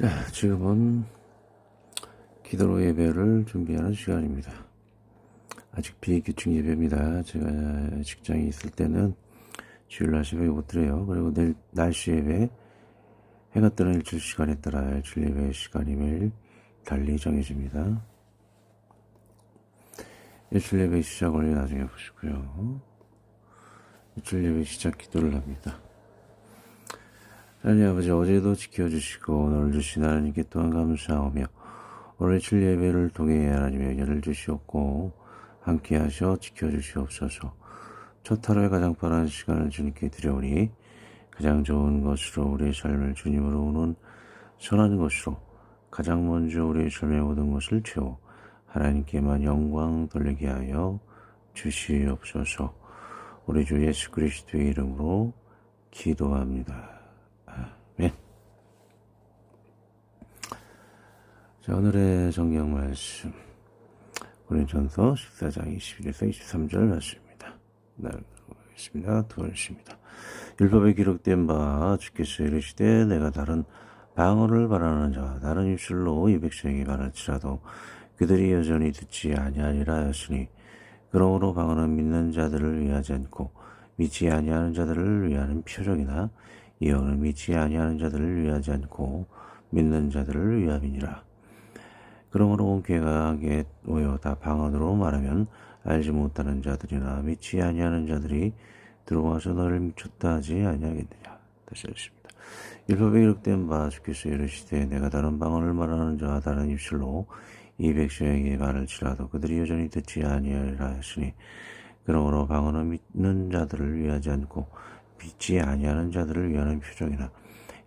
자, 지금은 기도로 예배를 준비하는 시간입니다. 아직 비규칙 예배입니다. 제가 직장에 있을 때는 주일 날 새벽에 못 드려요. 그리고 내일 날씨 예배, 해가 뜨는 일출 시간에 따라 일출 예배 시간이 매일 달리 정해집니다. 일출 예배 시작을 나중에 보시고요. 일출 예배 시작 기도를 합니다. 하나님 아버지, 어제도 지켜주시고 오늘 주신 하나님께 또한 감사하며 오늘 칠 예배를 통해 하나님의 은혜를 주시옵고 함께 하셔 지켜주시옵소서. 첫 하루의 가장 빠른 시간을 주님께 드려오니 가장 좋은 것으로 우리의 삶을 주님으로 오는 선한 것으로 가장 먼저 우리의 삶의 모든 것을 채워 하나님께만 영광 돌리게 하여 주시옵소서. 우리 주 예수 그리스도의 이름으로 기도합니다. 아멘. 자, 오늘의 성경 말씀 고린도전서 14장 21에서 23절 말씀입니다. 나누겠습니다. 두 번째입니다. 율법에 기록된 바 주께서 이르시되 내가 다른 방언을 말하는 자와 다른 입술로 이 백성에게 말할지라도 그들이 여전히 듣지 아니하리라 하였으니 그러므로 방언은 믿는 자들을 위하지 않고 믿지 아니하는 자들을 위하는 표적이나 예언은 믿지 아니하는 자들을 위하지 않고 믿는 자들을 위함이니라. 그러므로 온 교회가 함께 모여 다 방언으로 말하면 알지 못하는 자들이나 믿지 아니하는 자들이 들어와서 너를 미쳤다 하지 아니하겠느냐. 다시 하겠습니다. 율법에 기록된 바 주께서 이르시되 내가 다른 방언을 말하는 자와 다른 입술로 이 백성에게 말할지라도 그들이 여전히 듣지 아니하리라 하시니 그러므로 방언은 믿는 자들을 위하지 않고 믿지 아니하는 자들을 위하는 표적이나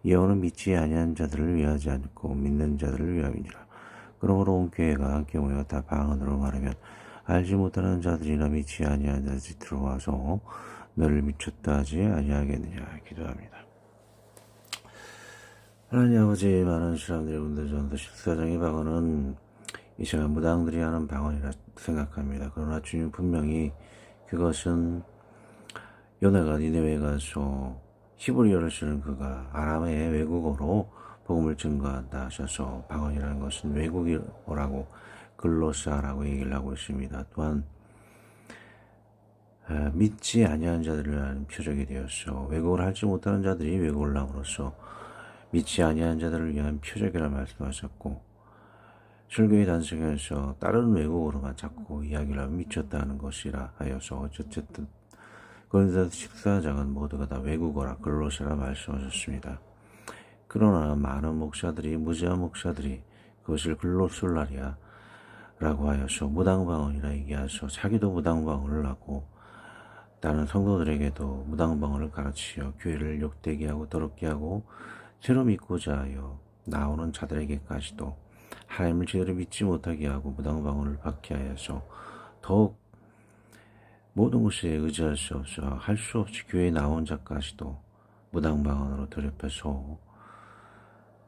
예언은 믿지 아니하는 자들을 위하지 않고 믿는 자들을 위함이니라. 그러므로 온 교회가 함께 모여 다 방언으로 말하면 알지 못하는 자들이나 믿지 아니하는 자들이 들어와서 너를 미쳤다 하지 아니하겠느냐. 기도합니다. 하나님 아버지, 많은 사람들이 고린도전서 14장의 방언은 이 시간 무당들이 하는 방언이라 생각합니다. 그러나 주님 분명히 그것은 요나가 니네웨에 가서 히브리어를 쓰는 그가 아람의 외국어로 복음을 증거한다 하셔서 방언이라는 것은 외국어라고 글로사라고 얘기를 하고 있습니다. 또한 믿지 아니하는 자들을 위한 표적이 되었어. 외국어를 할지 못하는 자들이 외국어를 함으로써 믿지 아니하는 자들을 위한 표적이라 말씀하셨고, 설교의 단성에서 다른 외국어로만 자꾸 이야기를 하면 미쳤다는 것이라 하여서 어쨌든 고린도전서 14장은 모두가 다 외국어라 글로사라 말씀하셨습니다. 그러나 많은 목사들이, 무지한 목사들이 그것을 글로솔라리아 라고 하여서 무당방언이라 얘기하셔서 자기도 무당방언을 하고 다른 성도들에게도 무당방언을 가르치어 교회를 욕되게 하고 더럽게 하고 새로 믿고자 하여 나오는 자들에게까지도 하나님을 제대로 믿지 못하게 하고 무당방언을 받게 하여서 더욱 모든 것에 의지할 수 없어 할 수 없이 교회에 나온 자까지도 무당방언으로 더럽혀서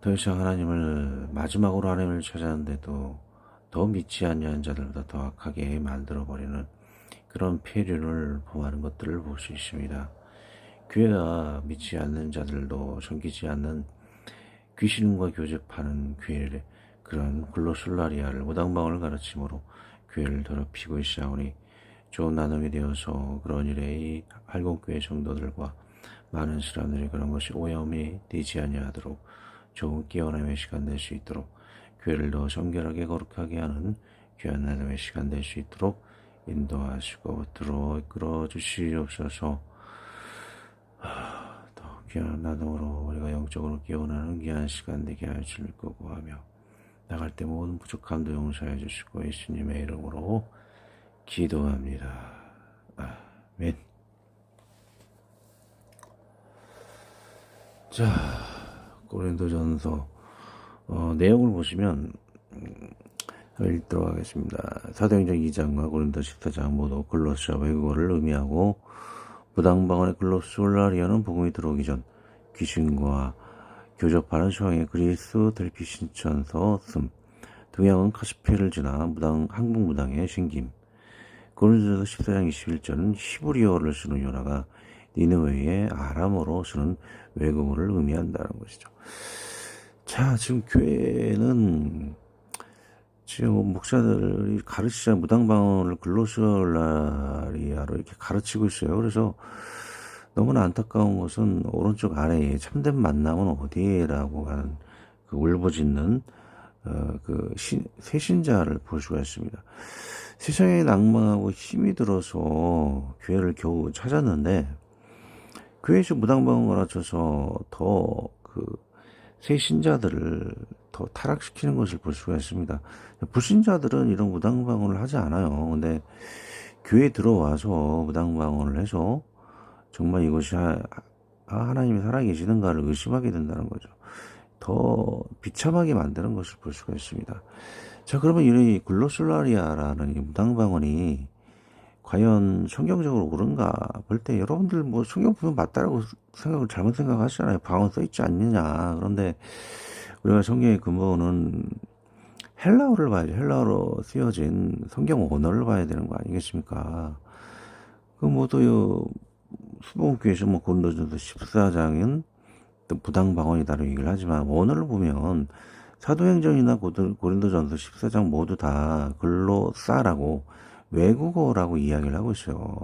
더 이상 하나님을 마지막으로 하나님을 찾았는데도 더 믿지 않는 자들보다 더 악하게 만들어버리는 그런 폐륜을 범하는 것들을 볼 수 있습니다. 교회가 믿지 않는 자들도 섬기지 않는 귀신과 교접하는 교회를 그런 글로솔라리아를 무당방언을 가르침으로 교회를 더럽히고 있사오니 좋은 나눔이 되어서 그런 일에 이 할공교회 성도들과 많은 사람들이 그런 것이 오염이 되지 아니하도록 좋은 깨어남의 시간 될 수 있도록 교회를 더 정결하게 거룩하게 하는 귀한 나눔의 시간 될 수 있도록 인도하시고 이끌어 주시옵소서. 더 귀한 나눔으로 우리가 영적으로 깨어나는 귀한 시간 되게 하여 주실 거고 하며 나갈 때 모든 부족함도 용서해 주시고 예수님의 이름으로 기도합니다. 아멘. 자, 고린도전서 내용을 보시면 읽도록 하겠습니다. 사도행전 2장과 고린도 14장 모두 글로스와 외국어를 의미하고 무당방언의 글로솔라리아는 복음이 들어오기 전 귀신과 교접하는 소왕의 그리스 델피 신천서 씀, 동양은 카스피를 지나 한국 무당의 생김. 고린도전서 14장 21절은 히브리어를 쓰는 요나가 니느웨의 아람어로 쓰는 외국어를 의미한다는 것이죠. 자, 지금 교회는 지금 목사들이 가르치자 무당방언을 글로시올라리아로 이렇게 가르치고 있어요. 그래서 너무나 안타까운 것은 오른쪽 아래에 참된 만남은 어디에라고 하는 그 울부짖는 새신자를 볼 수가 있습니다. 세상에 낭망하고 힘이 들어서 교회를 겨우 찾았는데 교회에서 무당방언을 가르쳐서 더 새신자들을 더 타락시키는 것을 볼 수가 있습니다. 불신자들은 이런 무당방언을 하지 않아요. 근데 교회에 들어와서 무당방언을 해서 정말 이것이 하나님이 살아계시는가를 의심하게 된다는 거죠. 더 비참하게 만드는 것을 볼 수가 있습니다. 자, 그러면 이 글로솔라리아라는 이 무당방언이 과연 성경적으로 옳은가 볼 때 여러분들 뭐 성경 보면 맞다라고 생각을 잘못 생각하시잖아요. 방언 써 있지 않느냐. 그런데 우리가 성경의 근본은 헬라어를 봐야죠. 헬라어로 쓰여진 성경 원어를 봐야 되는 거 아니겠습니까? 그 뭐또 수봉교에서 뭐 고린도전서 14장은 또 부당방언이다라고 얘기를 하지만 원어를 보면 사도행전이나 고린도전서 14장 모두 다 글로사라고 외국어라고 이야기를 하고 있어요.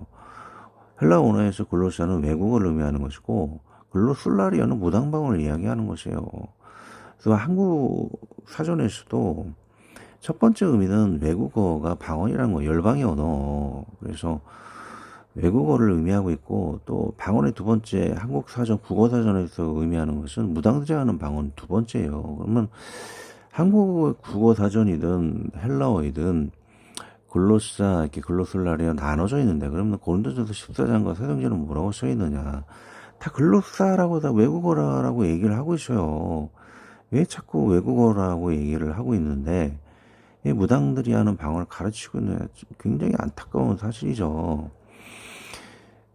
헬라 언어에서 글로사는 외국어를 의미하는 것이고 글로술라리아는 무당방언을 이야기하는 것이에요. 그래서 한국 사전에서도 첫 번째 의미는 외국어가 방언이라는 거, 열방의 언어. 그래서 외국어를 의미하고 있고 또 방언의 두 번째 한국 사전, 국어 사전에서 의미하는 것은 무당들이 하는 방언 두 번째예요. 그러면 한국 국어 사전이든 헬라어이든 글로사, 이렇게 글로솔라리아 나눠져 있는데, 그러면 고린도전서 14장과 사도행전은 뭐라고 써 있느냐? 다 글로사라고 다 외국어라고 얘기를 하고 있어요. 왜 자꾸 외국어라고 얘기를 하고 있는데, 이 무당들이 하는 방언을 가르치고 있느냐? 굉장히 안타까운 사실이죠.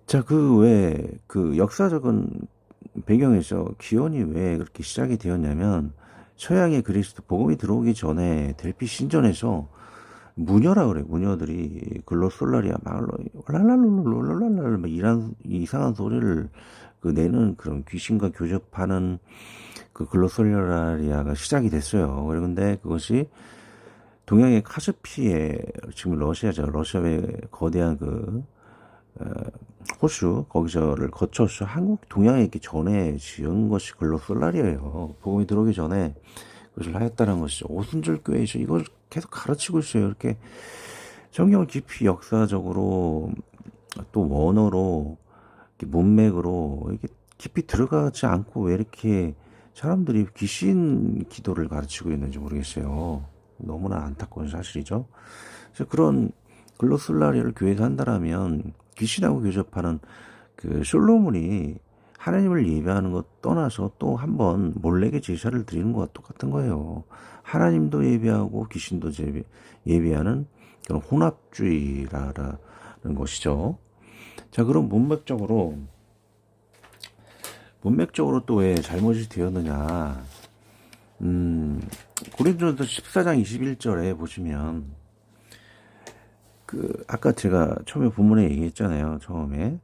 자, 그 역사적인 배경에서 기원이 왜 그렇게 시작이 되었냐면, 서양의 그리스도 복음이 들어오기 전에 델피 신전에서 무녀라 그래. 무녀들이 글로솔라리아 말로 랄랄랄랄랄랄랄 막 이런 이상한 소리를 내는 그런 귀신과 교접하는 그 글로솔라리아가 시작이 됐어요. 그런데 그것이 동양의 카스피에 지금 러시아죠. 러시아의 거대한 호수 거기서를 거쳐서 한국 동양에 있기 전에 지은 것이 글로솔라리아예요. 복음이 들어오기 전에 그것을 하였다는 것이죠. 오순절 교회에서 이걸 계속 가르치고 있어요. 이렇게 성경을 깊이 역사적으로 또 원어로 문맥으로 이렇게 깊이 들어가지 않고 왜 이렇게 사람들이 귀신 기도를 가르치고 있는지 모르겠어요. 너무나 안타까운 사실이죠. 그래서 그런 글로솔라리아를 교회에서 한다라면 귀신하고 교접하는 그 솔로몬이 하나님을 예배하는 것 떠나서 또 한번 몰래게 제사를 드리는 것과 똑같은 거예요. 하나님도 예배하고 귀신도 예배하는 그런 혼합주의라는 것이죠. 자, 그럼 문맥적으로 또 왜 잘못이 되었느냐? 고린도전서 14장 21절에 보시면 아까 제가 처음에 본문에 얘기했잖아요. 처음에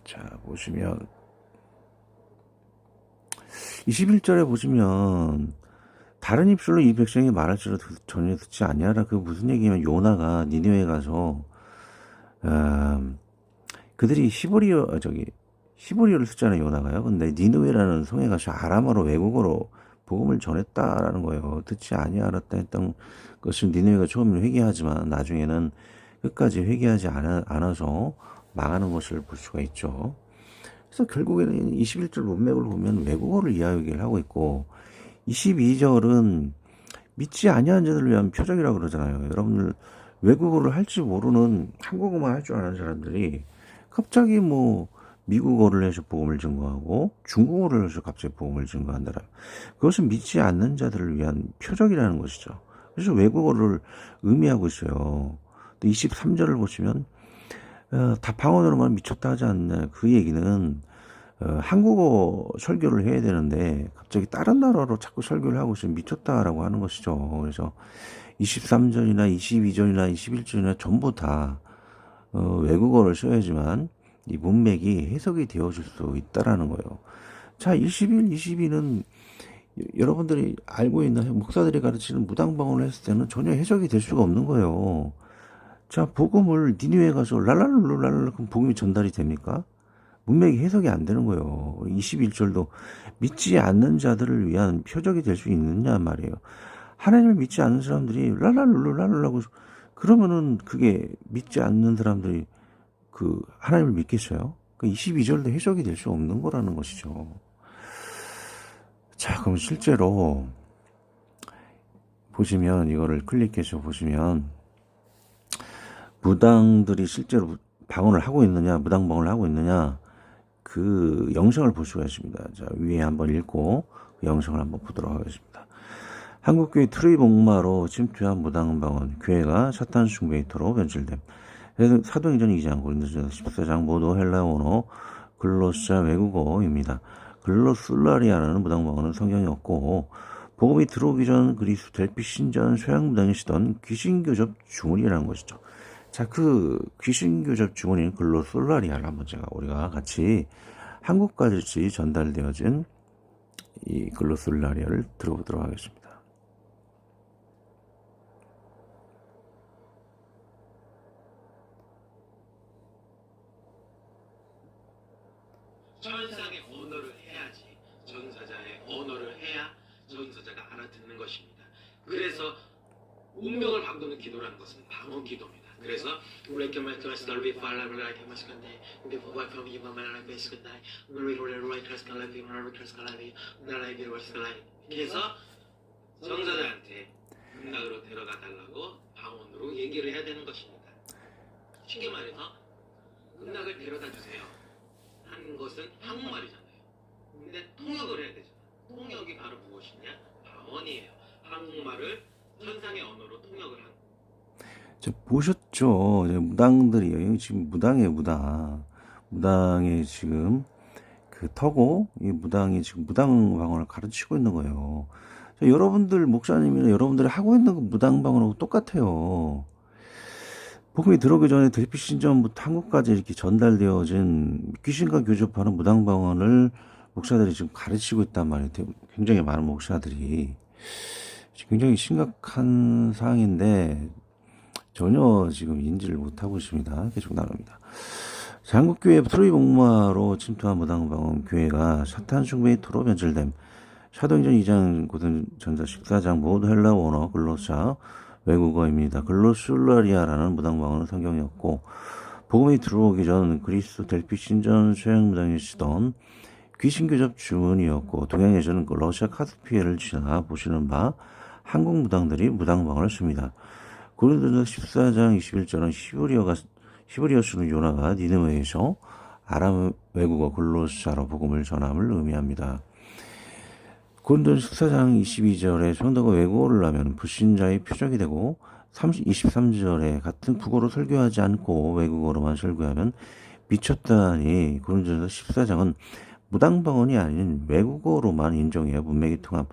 자, 보시면 21절에 보시면 다른 입술로 이 백성이 말할지라도 전혀 듣지 아니하라. 그 무슨 얘기냐면 요나가 니느웨에 가서 그들이 히브리어를 쓰잖아요. 요나가요. 근데 니느웨라는 성에 가서 아람어로 외국어로 복음을 전했다라는 거예요. 듣지 아니하였다 했던 것을 니느웨가 처음에는 회개하지만 나중에는 끝까지 회개하지 않아서 망하는 것을 볼 수가 있죠. 그래서 결국에는 21절 문맥을 보면 외국어를 이야기를 하고 있고 22절은 믿지 아니한 자들을 위한 표적이라고 그러잖아요. 여러분들 외국어를 할 줄 모르는 한국어만 할 줄 아는 사람들이 갑자기 뭐 미국어를 해서 복음을 증거하고 중국어를 해서 갑자기 복음을 증거한다라. 그것은 믿지 않는 자들을 위한 표적이라는 것이죠. 그래서 외국어를 의미하고 있어요. 또 23절을 보시면 다 방언으로만 미쳤다 하지 않나. 그 얘기는 한국어 설교를 해야 되는데 갑자기 다른 나라로 자꾸 설교를 하고 있으면 미쳤다라고 하는 것이죠. 그래서 23절이나 22절이나 21절이나 전부 다 외국어를 써야지만 이 문맥이 해석이 되어질 수 있다라는 거예요. 자, 21, 22는 여러분들이 알고 있는 목사들이 가르치는 무당방언을 했을 때는 전혀 해석이 될 수가 없는 거예요. 자, 복음을 니느웨에 가서 랄랄랄랄랄 그럼 복음이 전달이 됩니까? 문맥이 해석이 안 되는 거예요. 21절도 믿지 않는 자들을 위한 표적이 될 수 있느냐 말이에요. 하나님을 믿지 않는 사람들이 랄랄룰랄랄라고 그러면은 그게 믿지 않는 사람들이 그 하나님을 믿겠어요? 그 22절도 해석이 될 수 없는 거라는 것이죠. 자, 그럼 실제로 보시면 이거를 클릭해서 보시면 무당들이 실제로 방언을 하고 있느냐, 무당 방언을 하고 있느냐 그 영상을 볼 수가 있습니다. 자, 위에 한번 읽고 그 영상을 한번 보도록 하겠습니다. 한국교회 트로이 복마로 침투한 무당 방언, 교회가 사탄 숭배이터로 변질됨. 사도행전 2장, 고린도전서 14장 모두 헬라어로 글로사 외국어입니다. 글로술라리아라는 무당 방언은 성경에 없고 복음이 들어오기 전 그리스 델피 신전 소양 무당이시던 귀신교접 주문이라는 것이죠. 자, 그 귀신교접 주문인 글로술라리아를 한번 우리가 같이 한국까지 전달되어진 이 글로술라리아를 들어보도록 하겠습니다. 천상의 언어를 해야지 전사자의 언어를 해야 전사자가 알아듣는 것입니다. 그래서 운명을 바꾸는 기도라는 것은 방언 기도입니다. 그래서 우리 교회에서 넓이 팔라를 이렇게 마시건데 우리 보고 from you mama like this good night 우리 로레로이 크라스칼 라이브 우리 크라스칼 라이브 나라이비 월스칼 라이브 그래서 전사자한테 음락으로 데려가 달라고 방언으로 얘기를 해야 되는 것입니다. 쉽게 말해서 음락을 데려다 주세요 하는 것은 한국말이잖아요. 근데 통역을 해야 되잖아요. 통역이 바로 무엇이냐? 방언이에요. 한국말을 천상의 언어로 통역을 하는. 저 보셨죠? 무당들이 지금 무당이에요, 무당. 무당에 지금 그 터고 이 무당이 지금 무당 방언을 가르치고 있는 거예요. 자, 여러분들 목사님이나 여러분들이 하고 있는 그 무당 방언하고 똑같아요. 복음이 들어오기 전에 델피 신전부터 한국까지 이렇게 전달되어진 귀신과 교접하는 무당 방언을 목사들이 지금 가르치고 있단 말이에요. 굉장히 많은 목사들이 굉장히 심각한 사항인데 전혀 지금 인지를 못하고 있습니다. 계속 나갑니다. 한국교회 트로이 복마로 침투한 무당 방언, 교회가 사탄 숭배의 토로 변질됨. 사도행전 2장 고린도전서 14장 모두 헬라 원어 글로사 외국어입니다. 글로술라리아라는 무당 방언은 성경이 없고 복음이 들어오기 전 그리스 델피 신전 소양 무당이시던 귀신교접 주문이었고 동양에서는 러시아 카스피해를 지나 보시는 바 한국 무당들이 무당 방언을 씁니다. 고린도전서 14장 21절은 히브리어 쓰는 요나가 니느웨에서 아람 외국어 글로사로 복음을 전함을 의미합니다. 고린도전서 14장 22절에 성도가 외국어를 하면 불신자의 표적이 되고 23절에 같은 국어로 설교하지 않고 외국어로만 설교하면 미쳤다니 고린도전서 14장은 무당방언이 아닌 외국어로만 인정해야 문맥이 통함.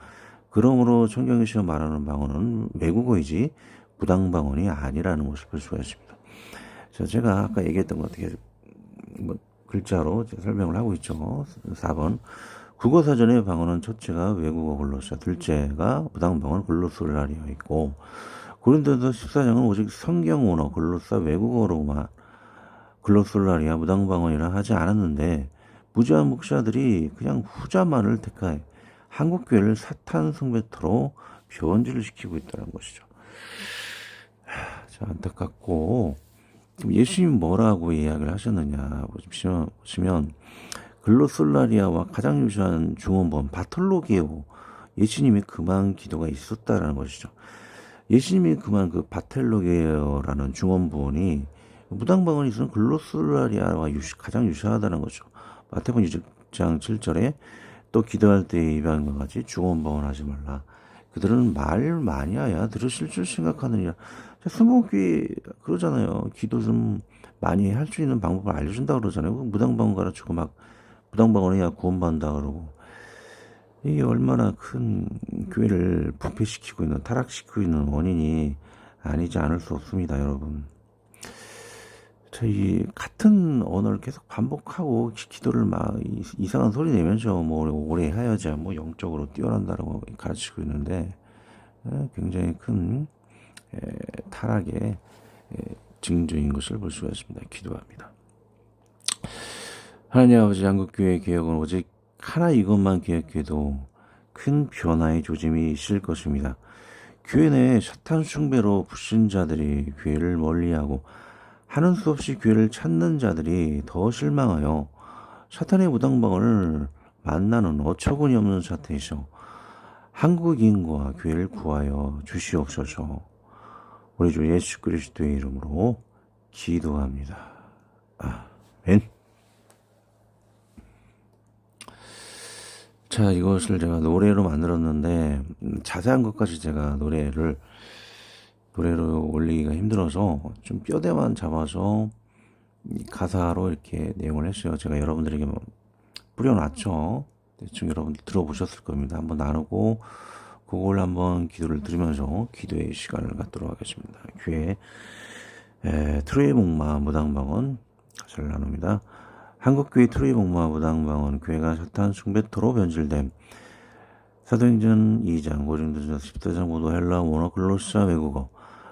그러므로 성경에서 말하는 방언은 외국어이지 무당방언이 아니라는 것을 볼 수가 있습니다. 제가 아까 얘기했던 것 어떻게 글자로 설명을 하고 있죠. 4번 국어사전의 방언은 첫째가 외국어 글로사, 둘째가 무당방언 글로술라리아 있고 고린도전서 14장은 오직 성경 언어 글로사 외국어로만 글로술라리아 무당방언이라 하지 않았는데 무지한 목사들이 그냥 후자만을 택하여 한국교회를 사탄 숭배터로 변질을 시키고 있다는 것이죠. 자, 안타깝고 예수님이 뭐라고 이야기를 하셨느냐 보시면 글로술라리아와 가장 유사한 중원본 바톨로게오 예수님이 금한 기도가 있었다라는 것이죠. 예수님이 금한 그 바텔로게오라는 중원본이 무당방언이 있으면 글로술라리아와 가장 유사하다는 거죠. 마태복음 2장 7절에 또 기도할 때 이방인과 같이 중원방언 하지 말라. 그들은 말 많이 하야 들으실 줄 생각하느니라. 순복귀 그러잖아요. 기도 좀 많이 할 수 있는 방법을 알려준다 그러잖아요. 무당방언 가르치고 막 무당방언 해야 구원받는다 그러고 이게 얼마나 큰 교회를 부패시키고 있는 타락시키고 있는 원인이 아니지 않을 수 없습니다, 여러분. 이 같은 언어를 계속 반복하고 기도를 막 이상한 소리 내면서 뭐 오래 하여자 뭐 영적으로 뛰어난다라고 가르치고 있는데 굉장히 큰 타락의 징조인 것을 볼 수가 있습니다. 기도합니다. 하나님 아버지, 한국교회 개혁은 오직 하나 이것만 계획해도 큰 변화의 조짐이 있을 것입니다. 교회 내에 사탄 숭배로 불신자들이 교회를 멀리하고 하는 수 없이 교회를 찾는 자들이 더 실망하여 사탄의 무당방을 만나는 어처구니 없는 사태에서 한국인과 교회를 구하여 주시옵소서. 우리 주 예수 그리스도의 이름으로 기도합니다. 아멘. 자, 이것을 제가 노래로 만들었는데 자세한 것까지 제가 노래로 올리기가 힘들어서 좀 뼈대만 잡아서 가사로 이렇게 내용을 했어요. 제가 여러분들에게 뿌려놨죠. 대충 여러분들 들어보셨을 겁니다. 한번 나누고 그걸 한번 기도를 드리면서 기도의 시간을 갖도록 하겠습니다. 교회 트로이 목마 무당방언 가사를 나눕니다. 한국교회 트로이 목마 무당방언 교회가 사탄 숭배토로 변질됨. 사도행전 2장, 고린도전서 14장 모두 헬라 원어 글로사 외국어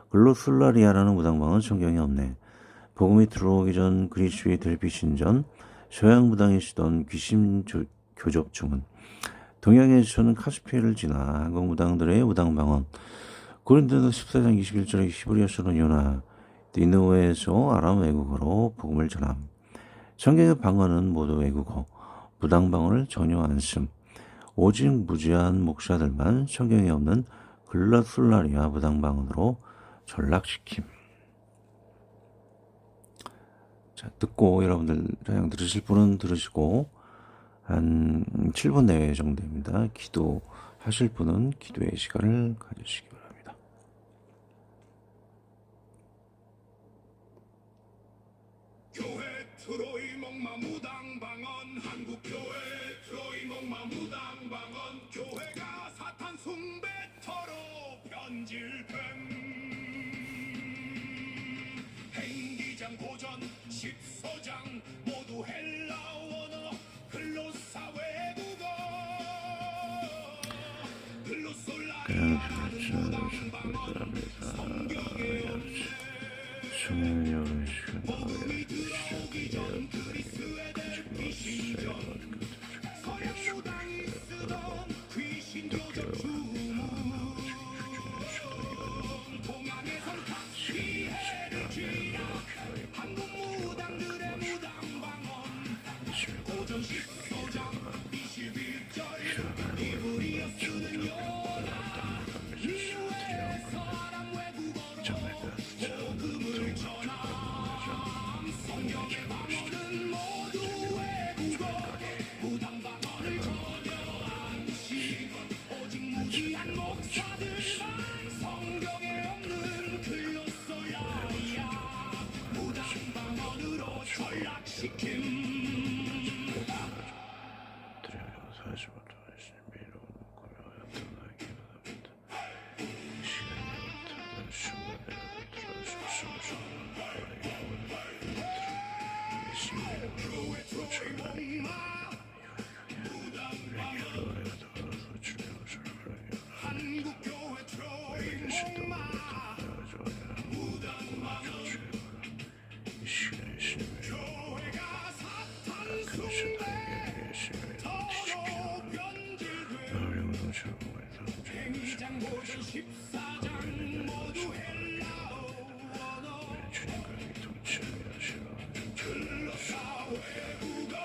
글로슬라리아라는 무당방언 성경에 없네. 복음이 들어오기 전 그리스도의 델피 신전, 서양 무당이 쓰던 귀신 교접 주문, 동양에서는 카스피해를 지나 한국 무당들의 무당방언, 고린도전서 14장 21절에 히브리어서는 요나, 니느웨에서 아람 외국어로 복음을 전함. 성경의 방언은 모두 외국어, 무당방언을 전혀 안 씀. 오직 무지한 목사들만 성경에 없는 글라술라리아 무당방언으로 전락시킴. 자, 듣고 여러분들 그냥 들으실 분은 들으시고 한 7분 내외 정도입니다. 기도하실 분은 기도의 시간을 가지시기 바랍니다. 교회 트로이 목마 무당방언 한국교회 트로이 목마 무당방언 교회가 사탄 숭배터로 변질됨. 행기장 고전 14장 모두 헬라 원어 글로사 외국어 글로솔라리아라는 무당방언 성경에 없네. 복음이 들어오기 전 그리스의 델피 신전, 서양 무당이 쓰던 귀신 교접 주문, 동양에선 카스피해를 지나 한국 무당들의 무당방언 고전 14장 21절 히브리어 쓰는 요나 니느웨에서 아람 외국어로 복음을 전함. 성경의 방언은 모두 외국어 무당방언을 전혀 안 씹은 오직 무지한 목사들만 성경에 없는 글로소야야 무당방언으로 전락시킴. 한국교회 트로이 목마 교회가 사탄 숭배터로 변질됨. 행기장 고전 14장 모두 헬라어 글로사 외국어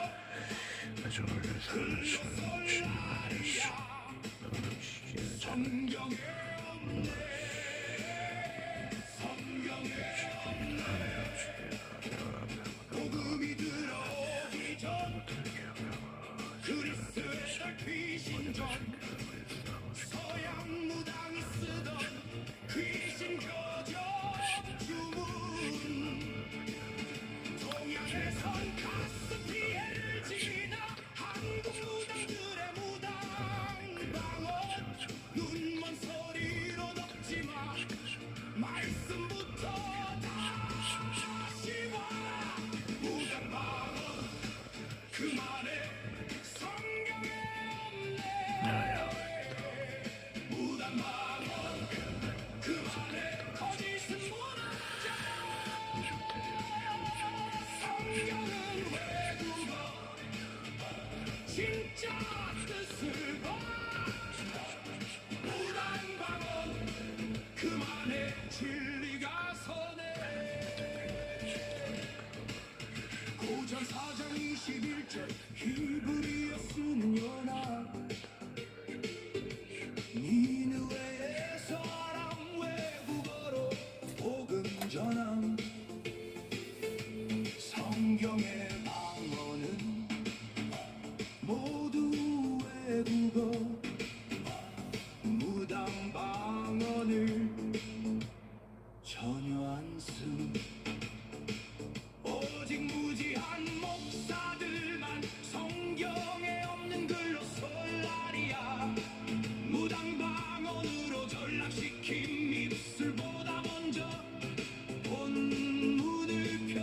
성경에 복음이 들어오기 전 그리스의 델피 신전, 서양 무당이 쓰던 귀신 교접 주문, 동양에선 카스피해를 지나 한국 무당들의 무당방언 눈먼 소리로 듣지마 말씀부터 다시 봐. 진짜 뜻을 봐 무당방언 그만의 진리가 서네 고전 4장 21절 히브리어 쓰는 연합 니느웨에서 아람 외국어로 복음 전함 성경의 방언은 모두 외국어 무당 방언을 전혀 안 쓴 오직 무지한 목사들만 성경에 없는 글로 솔라리아 무당 방언으로 전락시킨 입술보다 먼저 본문을 펴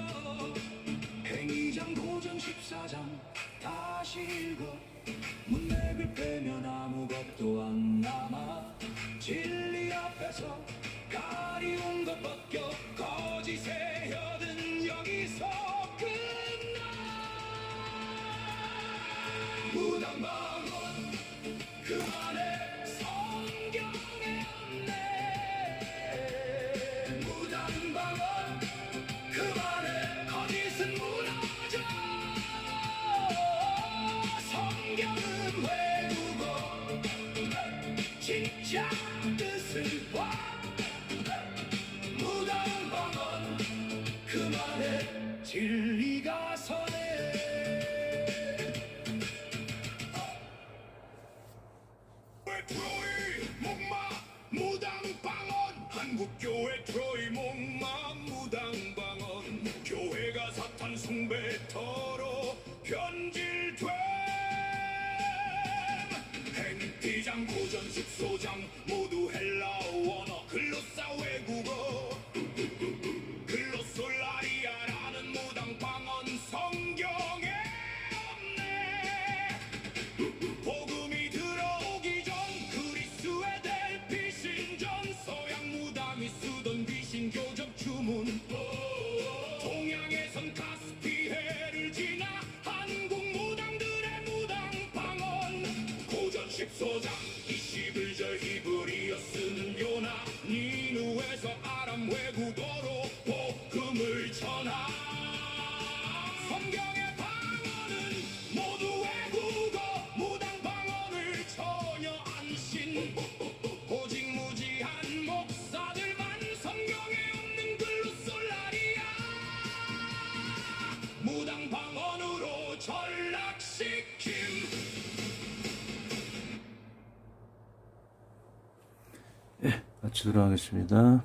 행위장 고전 14장 다시 읽어 문맥을 빼면 아무것도 안 남아 진리 앞에서 가리운 것 벗겨 거짓의 혀든 여기서 끝나 무당방언 그만해 성경에 없네 무당방언 그만해 거짓은 무너져 성경은 외국어 진짜 뜻을 봐 무당방언 그만해 진리가 서네 트로이 목마 무당방언 한국교회 트로이 목마 무당방언 교회가 사탄 숭배터로 변질됨 행티장 고전 10소장 모두 헬라어 언어 글로사 외국어 글로솔라리아라는 무당방언 성경에 없네 복음이 들어오기 전 그리스의 델피 신전 서양 무당이 쓰던 귀신 교접 주문 동양에선 카스피해를 지나 한국 무당들의 무당방언 고전 10소장 21절 히브리어 쓰는 요나 니누에서 아람 외국어로 복음을 전하 성경의 방언은 모두 외국어 무당방언을 전혀 안 신 오직 무지한 목사들만 성경에 없는 글로 솔라리아 무당방언으로 전락시킴 마치도록 하겠습니다.